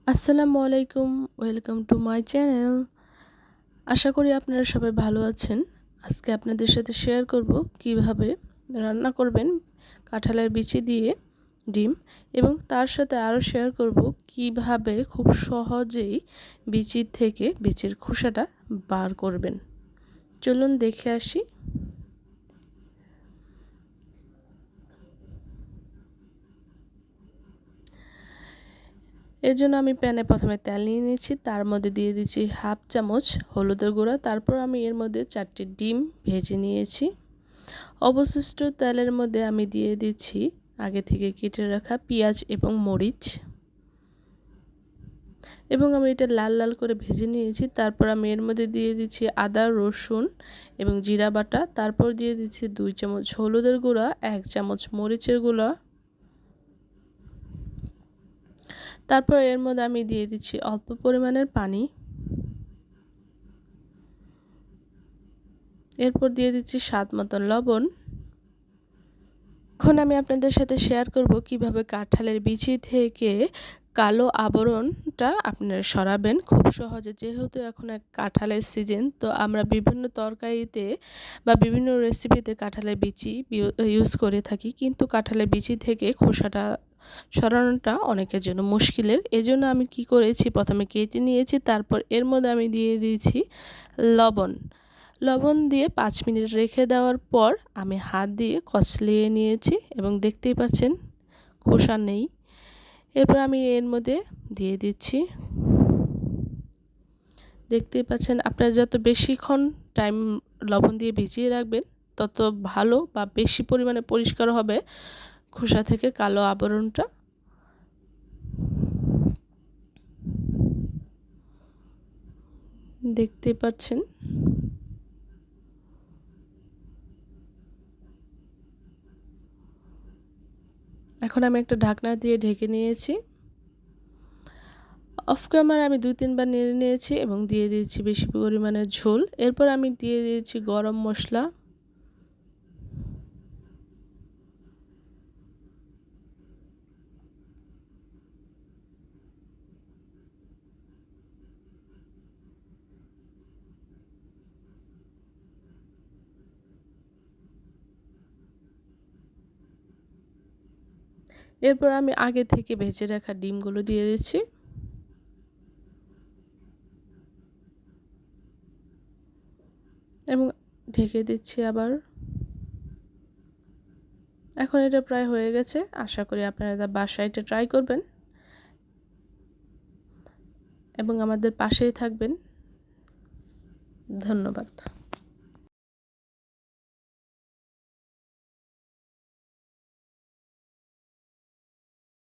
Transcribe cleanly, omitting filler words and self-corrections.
আসসালামু আলাইকুম, welcome to my channel. আশা করি আপনারা সবাই ভালো আছেন। আজকে আপনাদের সাথে শেয়ার করব কিভাবে রান্না করবেন কাঁঠালের বিচি দিয়ে ডিম, এবং তার সাথে আরও শেয়ার করব কিভাবে খুব সহজেই বিচির থেকে বিচির খোসাটা বার করবেন। চলুন দেখে আসি। এর জন্য আমি প্যানে প্রথমে তেল নিয়ে নিয়েছি, তার মধ্যে দিয়ে দিচ্ছি হাফ চামচ হলুদের গুঁড়া। তারপর আমি এর মধ্যে 4টি ডিম ভেজে নিয়েছি। অবশিষ্ট তেলের মধ্যে আমি দিয়ে দিচ্ছি আগে থেকে কেটে রাখা পেঁয়াজ এবং মরিচ, এবং আমি এটা লাল লাল করে ভেজে নিয়েছি। তারপর আমি এর মধ্যে দিয়ে দিচ্ছি আদা, রসুন এবং জিরা বাটা। তারপর দিয়ে দিচ্ছি 2 চামচ হলুদের গুঁড়া, 1 চামচ মরিচের গুঁড়া। তারপর এর মধ্যে আমি দিয়ে দিচ্ছি অল্প পরিমাণের পানি। এরপর দিয়ে দিচ্ছি স্বাদ মতন লবণ। এখন আমি আপনাদের সাথে শেয়ার করব কিভাবে কাঁঠালের বিচি থেকে কালো আবরণটা আপনারা সরাবেন খুব সহজে। যেহেতু এখন কাঁঠালের সিজন, তো আমরা বিভিন্ন তরকারিতে বা বিভিন্ন রেসিপিতে কাঁঠালের বিচি ইউজ করে থাকি, কিন্তু কাঁঠালের বিচি থেকে খোসাটা সরানোটা অনেকের জন্য মুশকিলের। এজন্য আমি কি করেছি, প্রথমে কেটে নিয়েছি, তারপর এর মধ্যে আমি দিয়ে দিয়েছি লবণ দিয়ে 5 মিনিট রেখে দেওয়ার পর আমি হাত দিয়ে কচলিয়ে নিয়েছি, এবং দেখতেই পাচ্ছেন খোসা নেই। এরপর আমি এর মধ্যে দিয়ে দিচ্ছি, দেখতেই পাচ্ছেন। আপনারা যত বেশিক্ষণ টাইম লবণ দিয়ে ভিজিয়ে রাখবেন তত ভালো, বা বেশি পরিমাণে পরিষ্কার হবে খোসা থেকে কালো আবরণটা। দেখতেই পাচ্ছেন। এখন আমি একটা ঢাকনা দিয়ে ঢেকে নিয়েছি। অফ ক্যামেরা আমি 2-3 বার নেড়ে নিয়েছি এবং দিয়ে দিয়েছি বেশি পরিমাণে ঝোল। এরপর আমি দিয়ে দিয়েছি গরম মশলা, এরপর আমি আগে থেকে ভেজে রাখা ডিমগুলো দিয়ে দিচ্ছি, এবং ঢেকে দিচ্ছি আবার। এখন এটা প্রায় হয়ে গেছে। আশা করি আপনারা বাসায় এটা ট্রাই করবেন এবং আমাদের পাশেই থাকবেন। ধন্যবাদ।